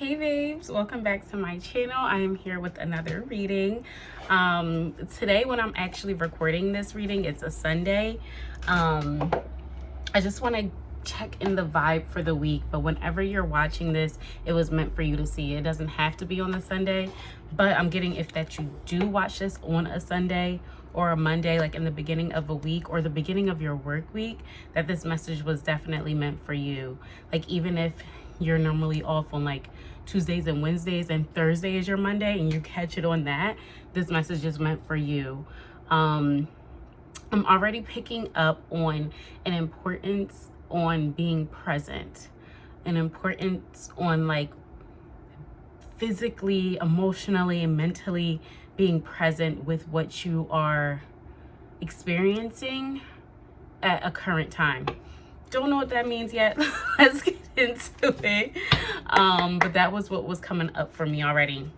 Hey babes, welcome back to my channel. I am here with another reading. Today when I'm actually recording this reading, it's a Sunday. I just want to check in the vibe for the week, but whenever you're watching this, it was meant for you to see. It doesn't have to be on the Sunday, but I'm getting if that you do watch this on a Sunday or a Monday, like in the beginning of a week or the beginning of your work week, that this message was definitely meant for you. Like even if you're normally off on like Tuesdays and Wednesdays and Thursday is your Monday and you catch it on that, this message is meant for you. I'm already picking up on an importance on being present, an importance on like physically, emotionally, and mentally being present with what you are experiencing at a current time. Don't know what that means yet. Let's get into it. But that was what was coming up for me already.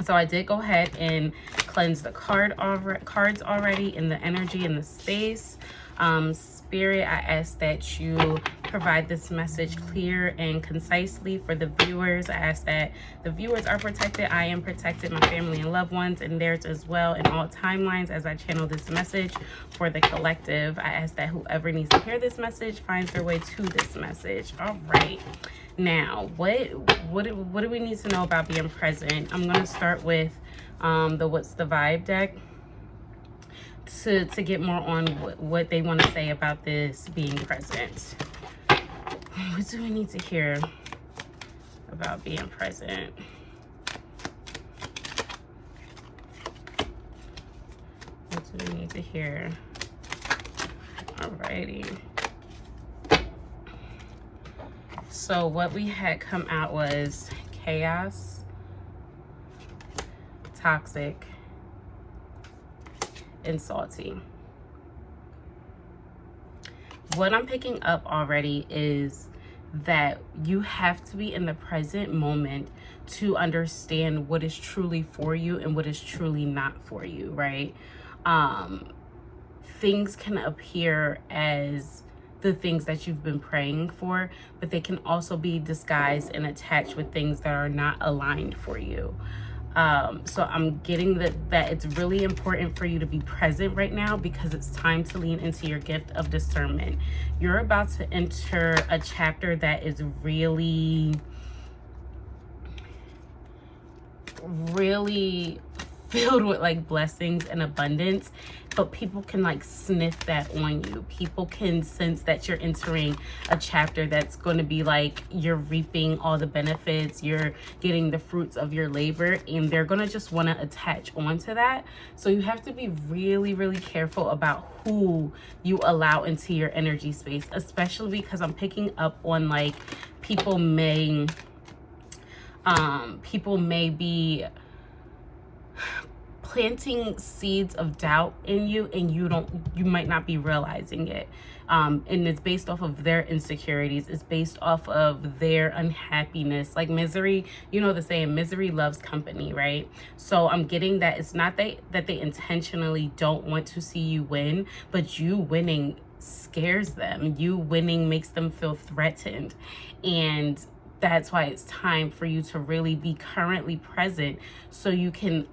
So I did go ahead and cleanse the cards already in the energy in the space. Spirit, I ask that you provide this message clear and concisely for the viewers. I ask that the viewers are protected. I am protected, my family and loved ones, and theirs as well in all timelines as I channel this message for the collective. I ask that whoever needs to hear this message finds their way to this message. All right. Now, what do we need to know about being present? I'm going to start with the What's the Vibe deck to get more on what they want to say about this being present. What do we need to hear about being present? What do we need to hear? Alrighty. So what we had come out was chaos, toxic, and salty. What I'm picking up already is that you have to be in the present moment to understand what is truly for you and what is truly not for you, right? Things can appear as the things that you've been praying for, but they can also be disguised and attached with things that are not aligned for you. So I'm getting that it's really important for you to be present right now because it's time to lean into your gift of discernment. You're about to enter a chapter that is really filled with like blessings and abundance, but people can like sniff that on you. People can sense that you're entering a chapter that's going to be like you're reaping all the benefits, you're getting the fruits of your labor, and they're going to just want to attach onto that. So you have to be really careful about who you allow into your energy space, especially because I'm picking up on like people may be planting seeds of doubt in you, and you might not be realizing it. And it's based off of their insecurities. It's based off of their unhappiness. Like misery, you know the saying, misery loves company, right? So I'm getting that it's not that they intentionally don't want to see you win, but you winning scares them. You winning makes them feel threatened. And that's why it's time for you to really be currently present so you can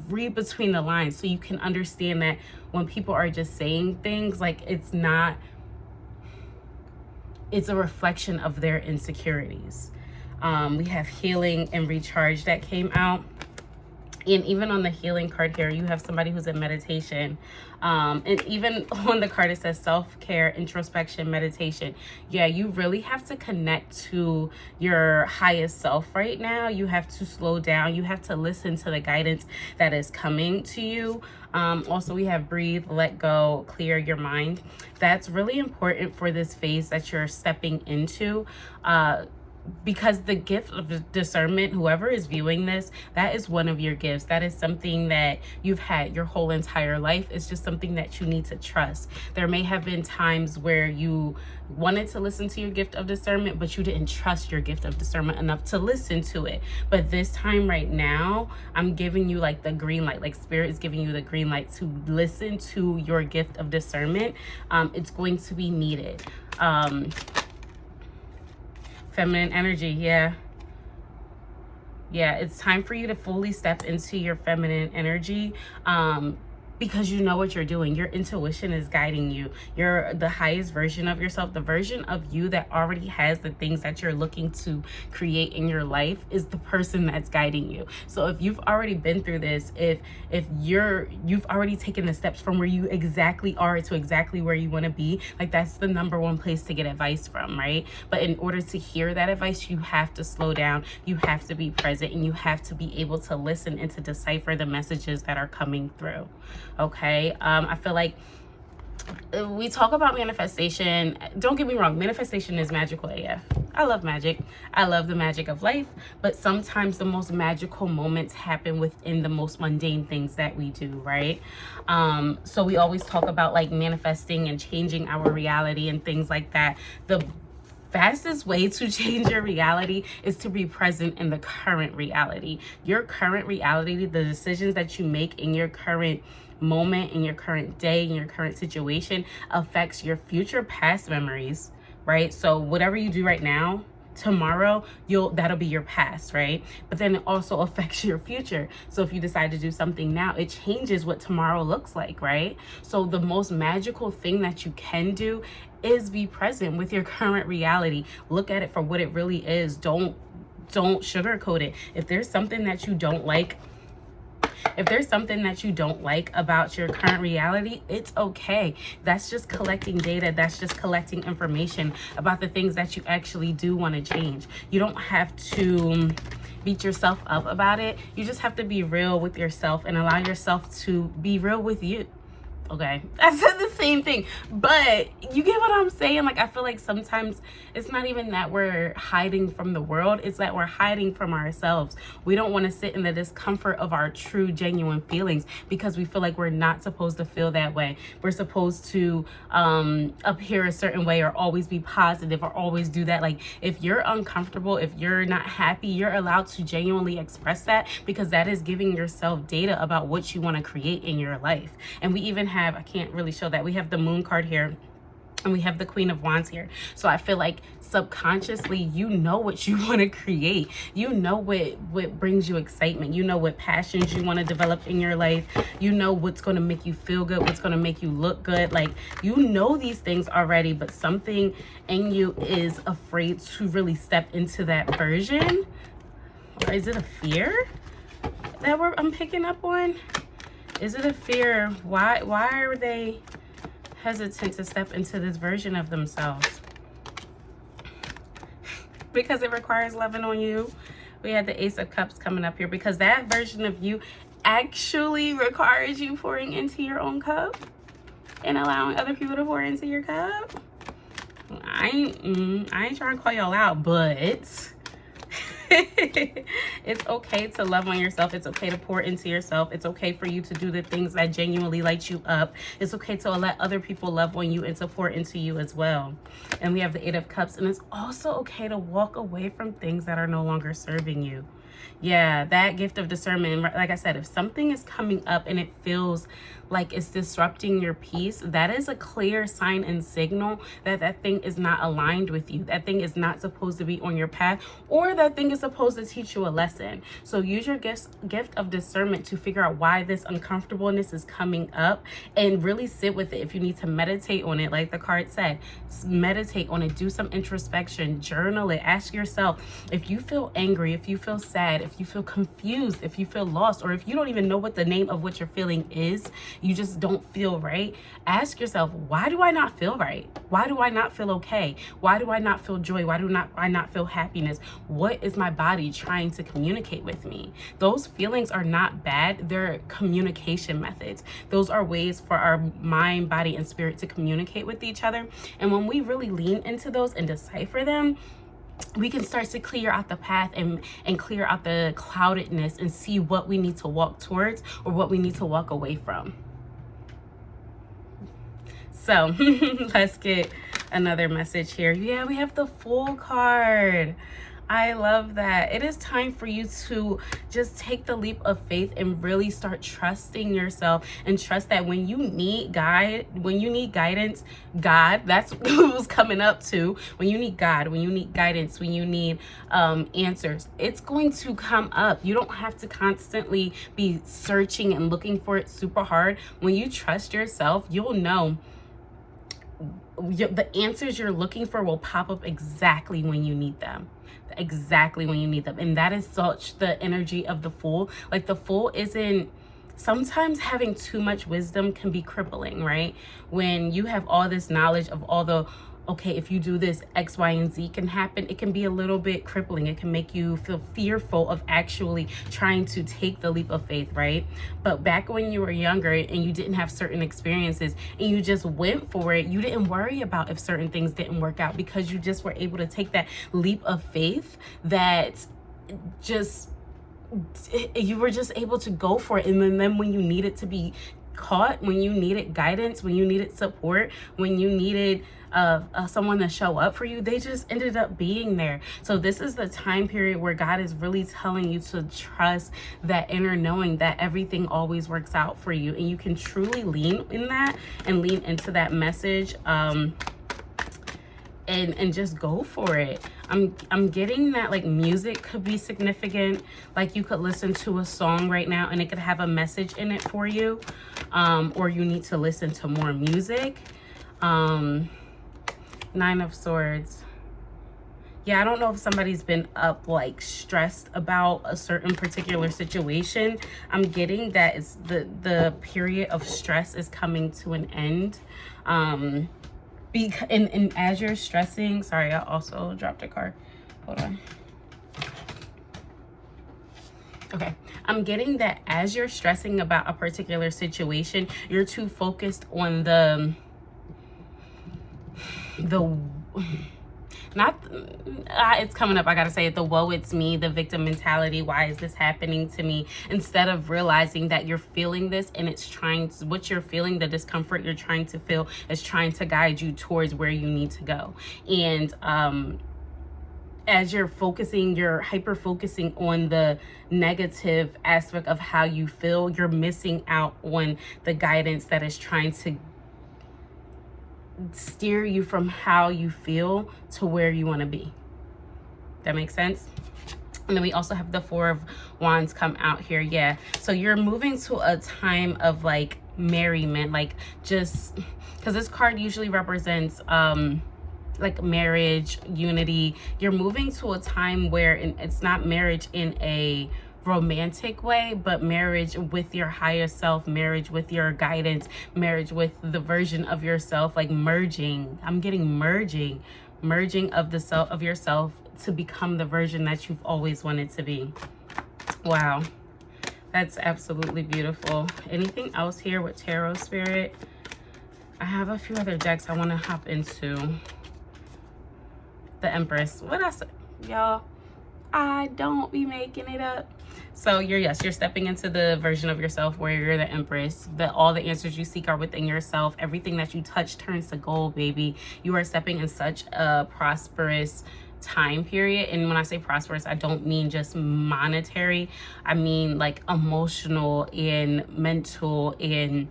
read between the lines, so you can understand that when people are just saying things, like it's a reflection of their insecurities. We have healing and recharge that came out. And even on the healing card here, you have somebody who's in meditation. And even on the card, it says self-care, introspection, meditation. Yeah, you really have to connect to your highest self right now. You have to slow down. You have to listen to the guidance that is coming to you. Also, we have breathe, let go, clear your mind. That's really important for this phase that you're stepping into. Because the gift of discernment, whoever is viewing this, that is one of your gifts. That is something that you've had your whole entire life. It's just something that you need to trust. There may have been times where you wanted to listen to your gift of discernment, but you didn't trust your gift of discernment enough to listen to it. But this time right now, I'm giving you like the green light, like Spirit is giving you the green light to listen to your gift of discernment. It's going to be needed. Feminine energy, yeah. Yeah, it's time for you to fully step into your feminine energy. Because you know what you're doing. Your intuition is guiding you. You're the highest version of yourself. The version of you that already has the things that you're looking to create in your life is the person that's guiding you. So if you've already been through this, if you've already taken the steps from where you exactly are to exactly where you want to be, like that's the number one place to get advice from, right? But in order to hear that advice, you have to slow down, you have to be present, and you have to be able to listen and to decipher the messages that are coming through. Okay, I feel like we talk about manifestation. Don't get me wrong, manifestation is magical AF. I love magic. I love the magic of life, but sometimes the most magical moments happen within the most mundane things that we do, right? So we always talk about like manifesting and changing our reality and things like that. The fastest way to change your reality is to be present in the current reality. Your current reality, the decisions that you make in your current moment, in your current day, in your current situation, affects your future past memories, right? So whatever you do right now, tomorrow that'll be your past, right? But then it also affects your future. So if you decide to do something now, it changes what tomorrow looks like, right? So the most magical thing that you can do is be present with your current reality. Look at it for what it really is. Don't sugarcoat it. If there's something that you don't like, about your current reality, it's okay. That's just collecting data. That's just collecting information about the things that you actually do want to change. You don't have to beat yourself up about it. You just have to be real with yourself and allow yourself to be real with you. Okay, I said the same thing, but you get what I'm saying? Like, I feel like sometimes it's not even that we're hiding from the world, it's that we're hiding from ourselves. We don't want to sit in the discomfort of our true, genuine feelings because we feel like we're not supposed to feel that way. We're supposed to appear a certain way or always be positive or always do that. Like, if you're uncomfortable, if you're not happy, you're allowed to genuinely express that, because that is giving yourself data about what you want to create in your life. And we even have, I can't really show that, we have the moon card here and we have the Queen of Wands here. So I feel like subconsciously you know what you want to create. You know what brings you excitement. You know what passions you want to develop in your life. You know what's going to make you feel good, what's going to make you look good. Like, you know these things already, but something in you is afraid to really step into that version. Or is it a fear that I'm picking up on? Is it a fear? Why are they hesitant to step into this version of themselves? Because it requires loving on you. We had the Ace of Cups coming up here, because that version of you actually requires you pouring into your own cup and allowing other people to pour into your cup. I ain't trying to call y'all out, but it's okay to love on yourself. It's okay to pour into yourself. It's okay for you to do the things that genuinely light you up. It's okay to let other people love on you and to pour into you as well. And we have the Eight of Cups, and it's also okay to walk away from things that are no longer serving you. Yeah, that gift of discernment. Like I said, if something is coming up and it feels like it's disrupting your peace, that is a clear sign and signal that that thing is not aligned with you. That thing is not supposed to be on your path, or that thing is supposed to teach you a lesson. So use your gift of discernment to figure out why this uncomfortableness is coming up, and really sit with it. If you need to meditate on it, like the card said, meditate on it, do some introspection, journal it, ask yourself, if you feel angry, if you feel sad, if you feel confused, if you feel lost, or if you don't even know what the name of what you're feeling is, you just don't feel right, ask yourself, why do I not feel right? Why do I not feel okay? Why do I not feel joy? Why do I not feel happiness? What is my body trying to communicate with me? Those feelings are not bad. They're communication methods. Those are ways for our mind, body, and spirit to communicate with each other. And when we really lean into those and decipher them, we can start to clear out the path and clear out the cloudedness and see what we need to walk towards or what we need to walk away from. So let's get another message here. Yeah, we have the Fool card. I love that. It is time for you to just take the leap of faith and really start trusting yourself, and trust that when you need guidance, God, that's who's coming up to. When you need God, when you need guidance, when you need answers, it's going to come up. You don't have to constantly be searching and looking for it super hard. When you trust yourself, you'll know the answers you're looking for will pop up exactly when you need them. Exactly when you need them. And that is such the energy of the Fool. Like, the Fool isn't, sometimes having too much wisdom can be crippling, right? When you have all this knowledge of all the, okay, if you do this, X, Y, and Z can happen, it can be a little bit crippling. It can make you feel fearful of actually trying to take the leap of faith, right? But back when you were younger and you didn't have certain experiences and you just went for it, you didn't worry about if certain things didn't work out, because you just were able to take that leap of faith that just, you were just able to go for it. And then when you needed to be caught, when you needed guidance, when you needed support, when you needed someone to show up for you, they just ended up being there. So this is the time period where God is really telling you to trust that inner knowing that everything always works out for you, and you can truly lean in that and lean into that message, and just go for it. I'm getting that, like, music could be significant. Like, you could listen to a song right now and it could have a message in it for you, or you need to listen to more music. 9 of Swords. Yeah, I don't know if somebody's been up, like, stressed about a certain particular situation. I'm getting that it's the period of stress is coming to an end. And as you're stressing, sorry, I also dropped a card. Hold on. Okay, I'm getting that as you're stressing about a particular situation, you're too focused on it's coming up, I gotta say it, the woe it's me, the victim mentality. Why is this happening to me? Instead of realizing that you're feeling this, and it's trying to, what you're feeling, the discomfort you're trying to feel, is trying to guide you towards where you need to go. And as you're focusing, you're hyper focusing on the negative aspect of how you feel, you're missing out on the guidance that is trying to steer you from how you feel to where you want to be. That makes sense? And then we also have the 4 of Wands come out here. Yeah, so you're moving to a time of, like, merriment, like, just because this card usually represents like marriage, unity. You're moving to a time where it's not marriage in a romantic way, but marriage with your higher self, marriage with your guidance, marriage with the version of yourself, like merging. I'm getting merging of the self, of yourself, to become the version that you've always wanted to be. Wow, that's absolutely beautiful. Anything else here with tarot spirit? I have a few other decks I want to hop into. The Empress. What else, y'all? I don't be making it up. So you're stepping into the version of yourself where you're the Empress. All the answers you seek are within yourself. Everything that you touch turns to gold, baby. You are stepping in such a prosperous time period. And when I say prosperous, I don't mean just monetary. I mean, like, emotional and mental and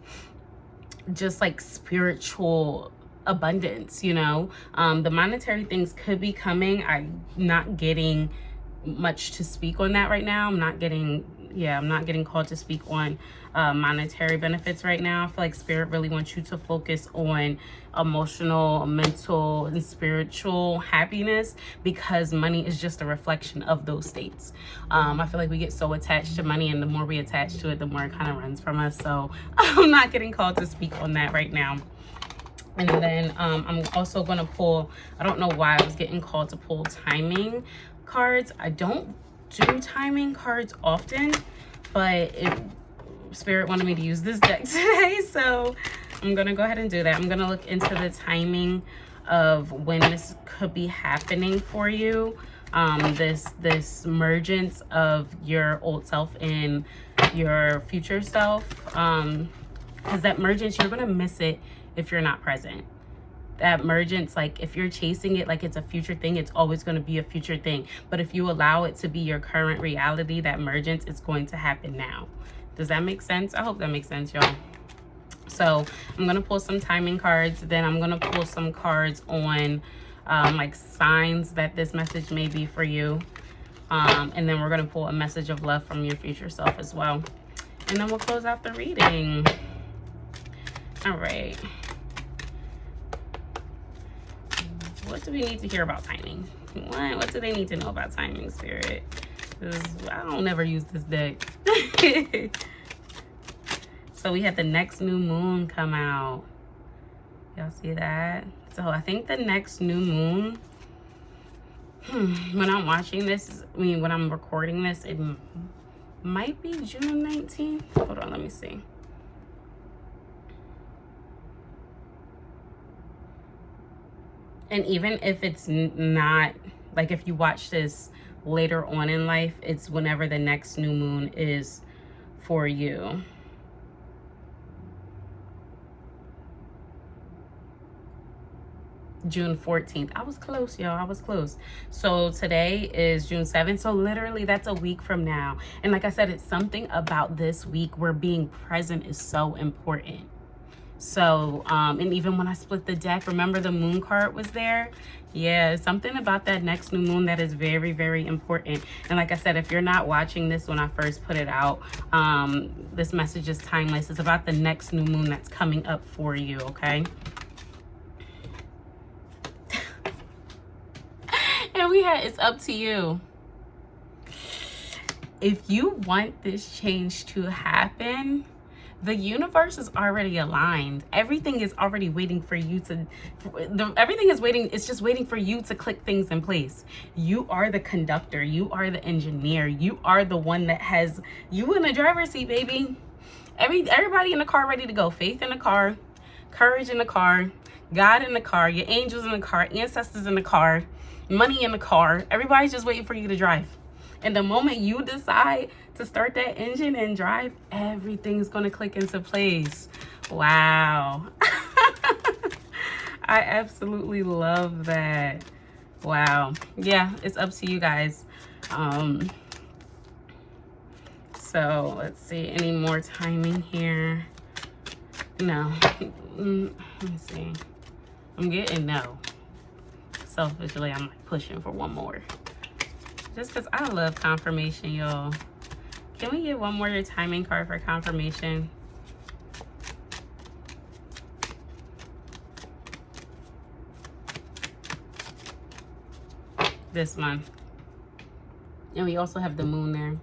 just, like, spiritual abundance, you know. The monetary things could be coming. I'm not getting much to speak on that right now. I'm not getting called to speak on monetary benefits right now. I feel like spirit really wants you to focus on emotional, mental, and spiritual happiness, because money is just a reflection of those states. I feel like we get so attached to money, and the more we attach to it, the more it kind of runs from us. So I'm not getting called to speak on that right now. And then I'm also going to pull, I don't know why I was getting called to pull timing cards. I don't do timing cards often, but Spirit wanted me to use this deck today. So I'm going to go ahead and do that. I'm going to look into the timing of when this could be happening for you. This mergence of your old self and your future self. Because that mergence, you're going to miss it if you're not present. that emergence, like if you're chasing it like it's a future thing, it's always going to be a future thing. But if you allow it to be your current reality, that emergence is going to happen now. Does that make sense? I hope that makes sense, y'all. So I'm going to pull some timing cards. Then I'm going to pull some cards on like signs that this message may be for you. And then we're going to pull a message of love from your future self as well. And then we'll close out the reading. All right. What do we need to hear about timing? What do they need to know about timing, Spirit? Because I don't never use this deck. So we had the next new moon come out. Y'all see that? So I think the next new moon, when I'm watching this, when I'm recording this, it might be June 19th. Hold on, let me see. And even if it's not, like if you watch this later on in life, it's whenever the next new moon is for you. June 14th. I was close, y'all. I was close. So today is June 7th. So literally that's a week from now. And like I said, it's something about this week where being present is so important. So, and even when I split the deck, remember the moon card was there? Yeah, something about that next new moon that is very, very important. And like I said, if you're not watching this when I first put it out, this message is timeless. It's about the next new moon that's coming up for you, okay? And we had, it's up to you. If you want this change to happen, the universe is already aligned. Everything is already waiting for you to, everything is waiting. It's just waiting for you to click things in place. You are the conductor. You are the engineer. You are the one that has you in the driver's seat, baby. Everybody in the car ready to go. Faith in the car, courage in the car, God in the car, your angels in the car, ancestors in the car, money in the car. Everybody's just waiting for you to drive. And the moment you decide to start that engine and drive, everything's going to click into place. Wow. I absolutely love that. Wow. Yeah, it's up to you guys. So let's see. Any more timing here? No. Let me see. I'm getting no. Selfishly, I'm like pushing for one more. Just because I love confirmation, y'all. Can we get one more timing card for confirmation? This one. And we also have the moon there.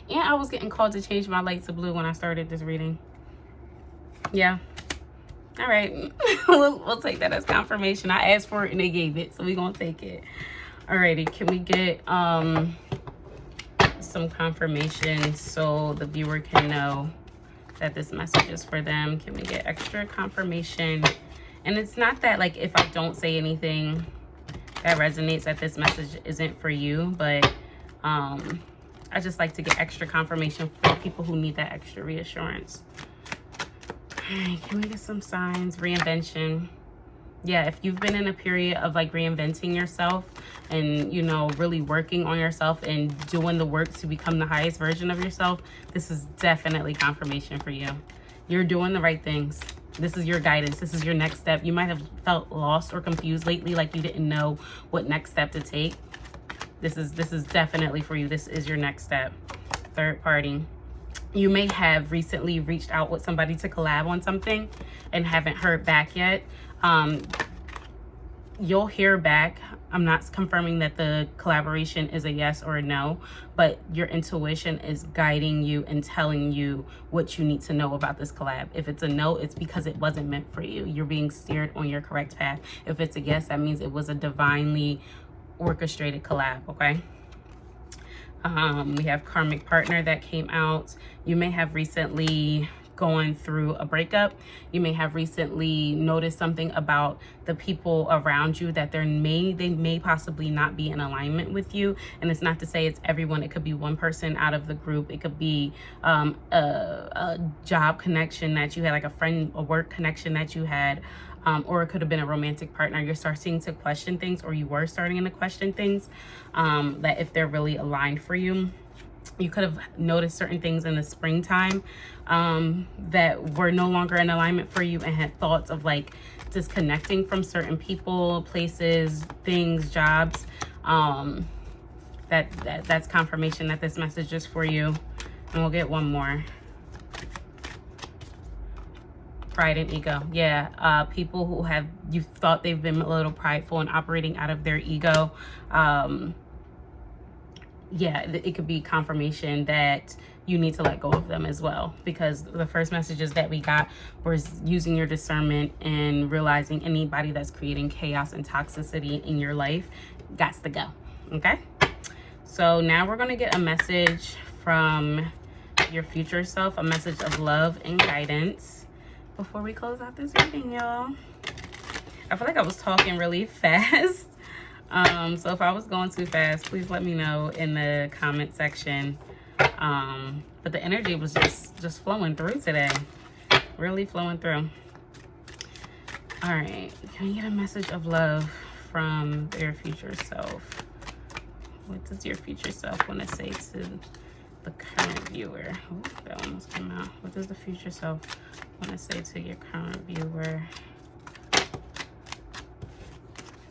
And I was getting called to change my light to blue when I started this reading. Yeah. All right. we'll take that as confirmation. I asked for it and they gave it, so we're going to take it. Alrighty, can we get some confirmation so the viewer can know that this message is for them? Can we get extra confirmation? And it's not that, like, if I don't say anything that resonates, that this message isn't for you, but I just like to get extra confirmation for people who need that extra reassurance. Alright, can we get some signs? Reinvention. Yeah, if you've been in a period of like reinventing yourself and, you know, really working on yourself and doing the work to become the highest version of yourself, this is definitely confirmation for you. You're doing the right things. This is your guidance. This is your next step. You might have felt lost or confused lately, like you didn't know what next step to take. This is definitely for you. This is your next step. Third party. You may have recently reached out with somebody to collab on something and haven't heard back yet. You'll hear back. I'm not confirming that the collaboration is a yes or a no, but your intuition is guiding you and telling you what you need to know about this collab. If it's a no, it's because it wasn't meant for you. You're being steered on your correct path. If it's a yes, that means it was a divinely orchestrated collab, okay? We have karmic partner that came out. You may have recently going through a breakup. You may have recently noticed something about the people around you that they may possibly not be in alignment with you. And it's not to say it's everyone. It could be one person out of the group. It could be a job connection that you had, like a work connection that you had. Or it could have been a romantic partner. You're starting to question things, or you were starting to question things, that if they're really aligned for you. You could have noticed certain things in the springtime that were no longer in alignment for you, and had thoughts of like disconnecting from certain people, places, things, jobs. That's confirmation that this message is for you. And we'll get one more. Pride and ego. Yeah, people who you thought they've been a little prideful and operating out of their ego. Yeah, it could be confirmation that you need to let go of them as well, because the first messages that we got was using your discernment and realizing anybody that's creating chaos and toxicity in your life gots to go. Okay, so now we're going to get a message from your future self, a message of love and guidance before we close out this reading, y'all. I feel like I was talking really fast. So if I was going too fast, please let me know in the comment section. But the energy was just flowing through today. Really flowing through. All right. Can you get a message of love from your future self? What does your future self want to say to the current viewer? Oh, that almost came out. What does the future self want to say to your current viewer?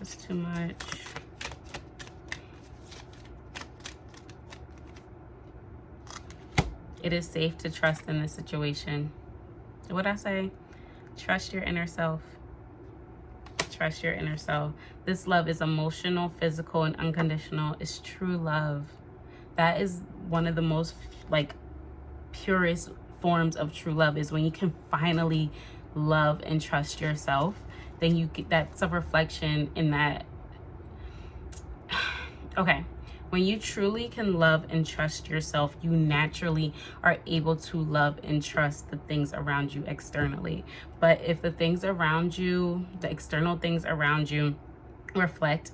It's too much. It is safe to trust in this situation. What'd I say? Trust your inner self. Trust your inner self. This love is emotional, physical, and unconditional. It's true love. That is one of the most purest forms of true love, is when you can finally love and trust yourself. Then you get, that's a reflection in that. Okay, when you truly can love and trust yourself, you naturally are able to love and trust the things around you externally. But if the things around you, the external things around you, reflect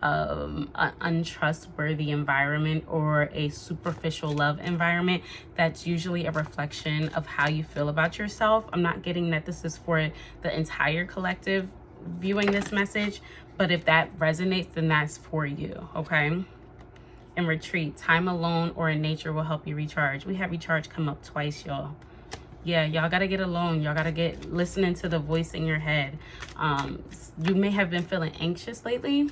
an untrustworthy environment or a superficial love environment, that's usually a reflection of how you feel about yourself. I'm not getting that this is for the entire collective viewing this message, but if that resonates, then that's for you. Okay. And retreat. Time alone or in nature will help you recharge. We have recharge come up twice, y'all. Yeah, y'all gotta get alone. Y'all gotta get listening to the voice in your head. You may have been feeling anxious lately,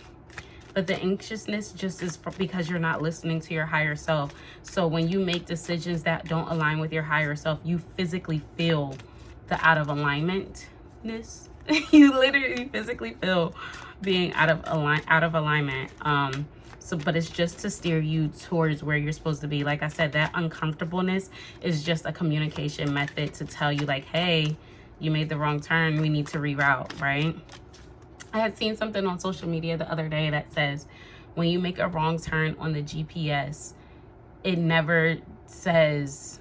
but the anxiousness just is because you're not listening to your higher self. So when you make decisions that don't align with your higher self, you physically feel the out of alignmentness. You literally physically feel being out of alignment. But it's just to steer you towards where you're supposed to be. Like I said, that uncomfortableness is just a communication method to tell you, like, hey, you made the wrong turn. We need to reroute, right? I had seen something on social media the other day that says when you make a wrong turn on the GPS, it never says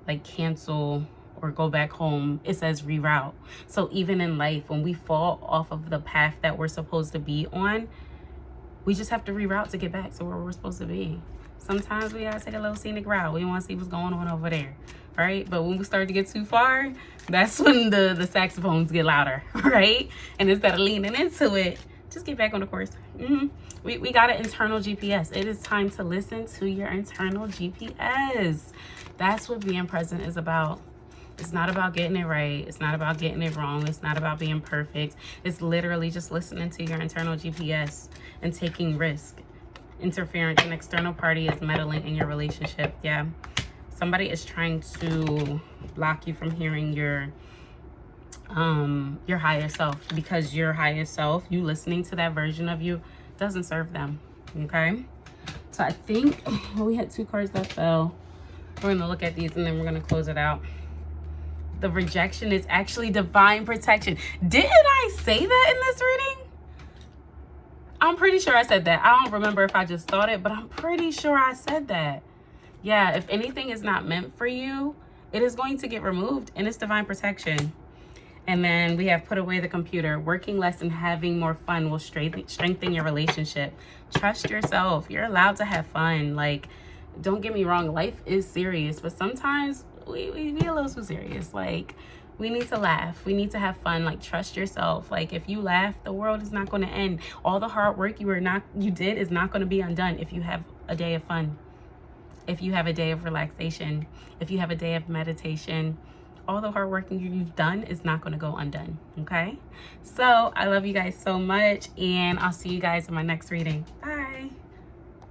like cancel or go back home. It says reroute. So even in life, when we fall off of the path that we're supposed to be on, we just have to reroute to get back to where we're supposed to be. Sometimes we gotta take a little scenic route. We want to see what's going on over there, right? But when we start to get too far, that's when the saxophones get louder, right? And instead of leaning into it, just get back on the course. We got an internal GPS. It is time to listen to your internal GPS. That's what being present is about. It's not about getting it right. It's not about getting it wrong. It's not about being perfect. It's literally just listening to your internal GPS and taking risk. Interference, an external party is meddling in your relationship. Yeah. Somebody is trying to block you from hearing your higher self, because your higher self, you listening to that version of you, doesn't serve them. Okay. So I think we had 2 cards that fell. We're going to look at these and then we're going to close it out. The rejection is actually divine protection. Didn't I say that in this reading? I'm pretty sure I said that. I don't remember if I just thought it, but I'm pretty sure I said that. Yeah, if anything is not meant for you, it is going to get removed, and it's divine protection. And then we have put away the computer. Working less and having more fun will strengthen your relationship. Trust yourself. You're allowed to have fun. Like, don't get me wrong, life is serious, but sometimes we be a little too serious. Like, we need to laugh. We need to have fun. Like, trust yourself. Like, if you laugh, the world is not going to end. All the hard work you did is not going to be undone if you have a day of fun. If you have a day of relaxation, if you have a day of meditation, all the hard work you've done is not going to go undone. Okay? So I love you guys so much, and I'll see you guys in my next reading. Bye.